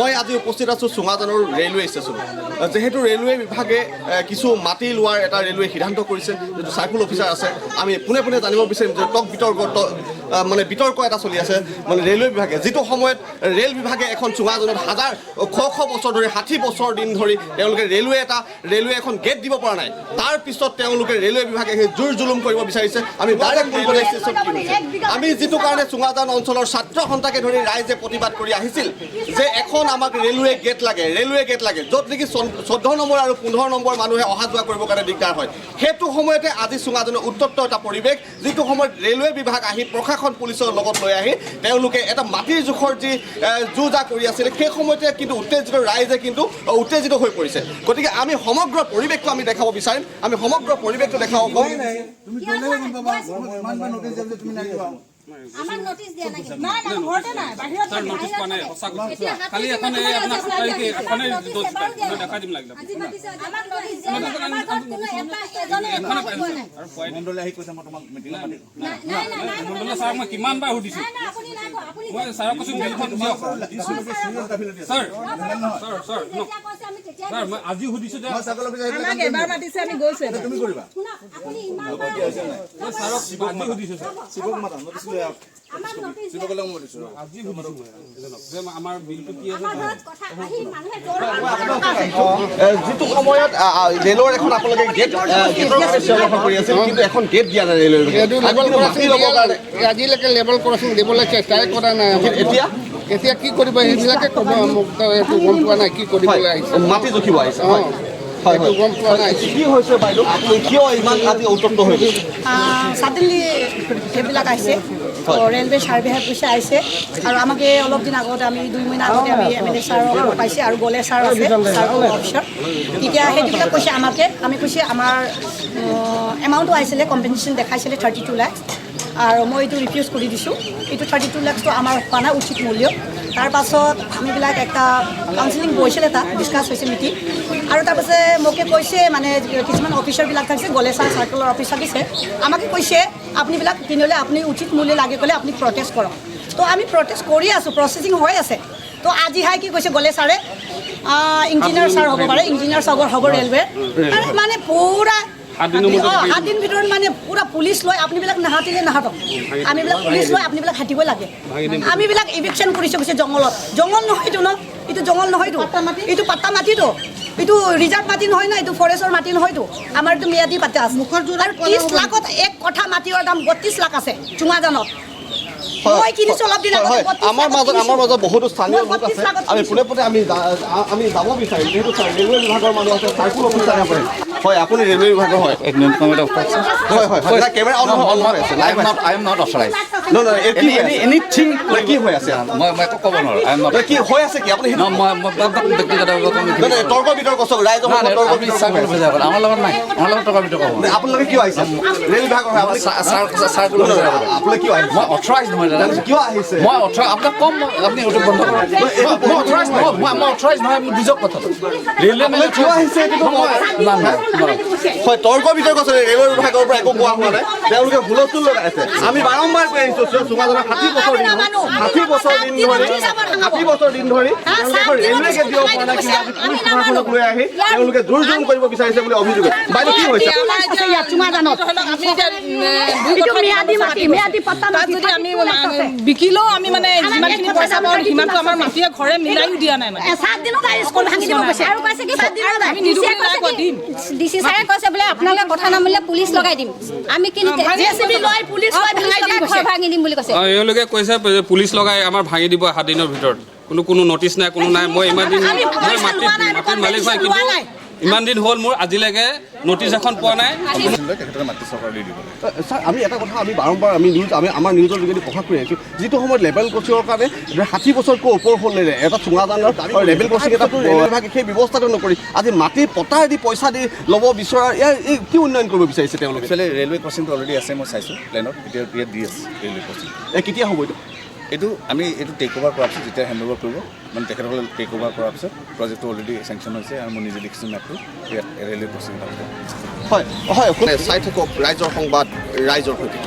মই আজি উপস্থিত আছোঁ চুঙাজানৰ ৰেলৱে ষ্টেচন। যেহেতু ৰেলৱে বিভাগে কিছু মাটি লোৱাৰ এটা ৰেলৱে সিদ্ধান্ত কৰিছে, যিটো চাৰ্কুল অফিচাৰ আছে, আমি পোনে পোনে জানিব বিচাৰিম যে বিতৰ্ক এটা চলি আছে মানে ৰেলৱে বিভাগে, যিটো সময়ত ৰেল বিভাগে এখন চুঙাজানত শ বছৰ ধৰি 60 বছৰ দিন ধৰি তেওঁলোকে ৰেলৱে এখন গেট দিব পৰা নাই। তাৰ পিছত তেওঁলোকে ৰেলৱে বিভাগে সেই জোৰ জুলুম কৰিব বিচাৰিছে। আমি ডাইৰেক্ট ৰেলৱে ষ্টেচন আমি যিটো কাৰণে চুঙাজান অঞ্চলৰ ছাত্ৰ সন্থাকে ধৰি ৰাইজে প্ৰতিবাদ কৰি আহিছিল যে এখন আমাক ৰেলৱে গেট লাগে, য'ত নেকি 14 নম্বৰ আৰু 15 নম্বৰ মানুহে অহা যোৱা কৰিবৰ কাৰণে দিগদাৰ হয়। সেইটো সময়তে আজি চুঙাজানৰ উত্তপ্ত এটা পৰিৱেশ, যিটো সময়ত ৰেলৱে বিভাগ আহি প্ৰশাসন পুলিচৰ লগত লৈ আহি তেওঁলোকে এটা মাটিৰ জোখৰ যি যুঁজা কৰি আছিলে, সেই সময়তে কিন্তু ৰাইজে কিন্তু উত্তেজিত হৈ পৰিছে। গতিকে আমি সমগ্ৰ পৰিৱেশটো আমি দেখাব বিচাৰিম, আমি সমগ্ৰ পৰিৱেশটো দেখাব পাৰিম। আমাৰ নোটিস দিয়া নাই না না ঘৰতে নাই বাহিৰত স্যাৰ নোটিস পানে খালি এখন এই আপনাৰ তাৰিখে এখানে দেখা দিম লাগলা আমাৰ নোটিস দিয়া নাই আমাৰ ঘৰত কোনো এটা এজনে আর পয়েন্ট মণ্ডলে আহি কৈছে মই তোমাক মিটিং পাতি না না মণ্ডলে স্যার মই কিমান বাৰ সুধিছো না আপুনি নাই আপুনি মই স্যাৰক কৈছো মিলখন দিয়ক স্যাৰ স্যাৰ মই আজি সুধিছো যে আমাক এবাৰ মাতিছে আমি গৈছো তুমি কৰিবা আপুনি ইমান স্যাৰক আজি সুধিছো শিৱক মাতা নটিছ লৈ আহক আমাৰ নোটিস শিৱক লগ মতিছো আজি সুধিছো যে আমাৰ বিলটো কি আছে আমাৰ ঘৰত কথা আহি মানুহে জোৰ যিটো সময়ত ৰেলৰ এখন আপোনালোকে গেটৰ কাৰণে চিঞৰ কৰি আছিল, কিন্তু এখন গেট দিয়া নাই ৰেলৱে আজিলৈকে লেভেল ক্ৰছিং দিবলৈ চেষ্টাই কৰা নাই। এতিয়া কি কৰিব সেইবিলাকে ক'ব, মোক একো গম পোৱা নাই কি কৰিবলৈ আহিছে, মাটি জুখিব আহিছে। একো গম পোৱা নাই। কি হৈছে বাইদেউ, আপুনি কিয় ইমান আজি উত্তপ্ত হৈ গৈছে? সাডেনলি সেইবিলাক আহিছে, ৰেলৱে ছাৰ্ভে পইচা আহিছে আৰু আমাকে অলপ দিন আগতে আমি 2 মহিনা আগতে আমি MLA ছাৰক পাইছে আৰু গলে ছাৰ আছে ছাৰ্কুল অফিচাৰ। তেতিয়া সেইবিলাক কৈছে আমাকে, আমি কৈছে আমাৰ এমাউণ্টটো আহিছিলে, কম্পেনচেশ্যন দেখাইছিলে 32 লাখ আৰু মই এইটো ৰিফিউজ কৰি দিছোঁ। এইটো 32 লাখটো আমাৰ হোৱা নাই উচিত মূল্য। তাৰপাছত আমিবিলাক একটা কাউন্সিলিং বহিছিলে, তাত ডিছকাছ হৈছে মিটিং, আৰু তাৰপাছত মোকে কৈছে মানে কিছুমান অফিচাৰবিলাক থাকিছে, গলে ছাৰ চাৰ্কুলাৰ অফিচ থাকিছে, আমাকে কৈছে আপুনিবিলাক কিনিলে আপুনি উচিত মূল্য লাগে ক'লে আপুনি প্ৰটেষ্ট কৰক। তো আমি প্ৰটেষ্ট কৰি আছোঁ, প্ৰচেছিং হৈ আছে। তো আজি কি কৈছে গলে ছাৰে, ইঞ্জিনিয়াৰ ছাৰ হ'ব পাৰে, ইঞ্জিনিয়াৰ ছাৰ হ'ব ৰেলৱে, মানে পূৰা 7 দিন ভিতৰত মানে পুৰা পুলিচ লৈ আপুনিবিলাক নাহাতিলে নাহাতক, আমিবিলাক পুলিচ লৈ আপুনিবিলাক হাতিব লাগে। আমিবিলাক ইভিকশ্যন কৰিছোঁ কৈছে জংঘলত, জংঘল নহয়তো ন, এইটো জংঘল নহয়তো, এইটো পাত্তা মাটিতো, এইটো ৰিজাৰ্ভ মাটি নহয় না, এইটো ফৰেষ্টৰ মাটি নহয়তো, আমাৰ এইটো ম্যাদী পাত্তা আছে। আৰু 30 লাখত এক কঠা মাটিৰ দাম 32 লাখ আছে চুঙাজানত। মই কিনিছোঁ অলপ দিন আগতে। আমাৰ মাজত বহুতো স্থানীয় লোক আছে, আমি পোনে পোনে আমি যাব বিচাৰিম, যিহেতু ৰেলৱে বিভাগৰ মানুহ আছে, চাৰ্কুল অফিচাৰ আছে। হয়, আপুনি ৰেলৱে বিভাগৰ হয়? হয়, কেমেৰা অন হৈ আছে, লাইভ আছে। I am not authorised anything কি হৈ আছে? মই একো ক'ব নোৱাৰো। আই এম নট কি হৈ আছে কি আপুনি ব্যক্তিগত তৰ্ক বিতৰ্ক চব ৰাইজৰ আমাৰ লগত নাই, আমাৰ লগত টকা বিতৰ্ক হ'ব। আপোনালোকে কিয় আহিছে? ৰেল বিভাগৰ হয় আপুনি? আপোনালোকে কিয় আহিছে? মই অথৰাইজ নহয় দাদা, কিয় আহিছে? মই আপোনাক কম, আপুনি ইউটিউব বন্ধ কৰক। মই অথৰাইজ নহয়, মই অথৰাইজ নহয়, আপুনি বুজক কথাটো। ৰেলৱে মানে কিয় আহিছে এইটো হয়, তৰ্ক বিতৰ্ক চলে, ৰেলৱে বিভাগৰ পৰা একো কোৱা হোৱা নাই, তেওঁলোকে হুলস্থুল লগাই আছে। আমি বাৰম্বাৰ কৈ আহিছোঁ চুঙাজানৰ 60 বছৰ দিন ধৰি ৰেলৱে গেট দিব পৰা নাই, কিন্তু পুলিচ প্ৰশাসনক লৈ আহি তেওঁলোকে জোৰ জুলুম কৰিব বিচাৰিছে বুলি অভিযোগ। বাইদেউ কি হৈছে? আমি বিকিলেও আমি মানে যিমানখিনি পইচা পাওঁ সিমানটো আমাৰ মাটিয়ে ঘৰে মিলাইও দিয়া নাই মানে। ডিসি ছাৰে কৈছে বোলে আপোনালোকে কথা নামানিলে পুলিচ লগাই দিম, আমি কিন্তু জেচিবি লৈ পুলিচ লৈ ভাঙি দিম বুলি কৈছে। এওঁলোকে কৈছে পুলিচ লগাই আমাৰ ভাঙি দিব 7 দিনৰ ভিতৰত। কোনো নটিচ নাই, কোনো নাই। মই ইমান দিন মই মাটিৰ মালিক হয়, কিন্তু ইমান দিন হ'ল মোৰ আজিলৈকে নটিচ এখন পোৱা নাই। ছাৰ, আমি এটা কথা আমি বাৰম্বাৰ আমাৰ নিউজৰ যোগেদি প্ৰকাশ কৰি আহিছোঁ, যিটো সময়ত লেভেল ক্ৰছিঙৰ কাৰণে 60 বছৰতকৈ ওপৰ হ'লেৰে এটা চুঙাজানৰ লেভেল ক্ৰছিং এটা ৰেল বিভাগে সেই ব্যৱস্থাটো নকৰি আজি মাটি পটাৰ দি পইচা দি ল'ব বিচৰা, ইয়াৰ কি উন্নয়ন কৰিব বিচাৰিছে তেওঁলোকে? একচুৱেলি ৰেলৱে ক্ৰছিংটো অলৰেডি আছে, মই চাইছোঁ প্লেনত, এতিয়া ইয়াত দি আছে ৰেলৱে ক্ৰছিং। কেতিয়া হ'ব এইটো আমি টেক অভাৰ কৰাৰ পিছত যেতিয়া হেণ্ড অভাৰ কৰিব, মানে তেখেতসকলে টেক অভাৰ কৰাৰ পিছত প্ৰজেক্টটো অলৰেডি চেংচন হৈছে আৰু মই নিজে দেখিছোঁ মেপটো, ইয়াত ৰেলৱে ক্ৰছিং হয়, চাই থাকক ৰাইজৰ সংবাদ, ৰাইজৰ সৈতে।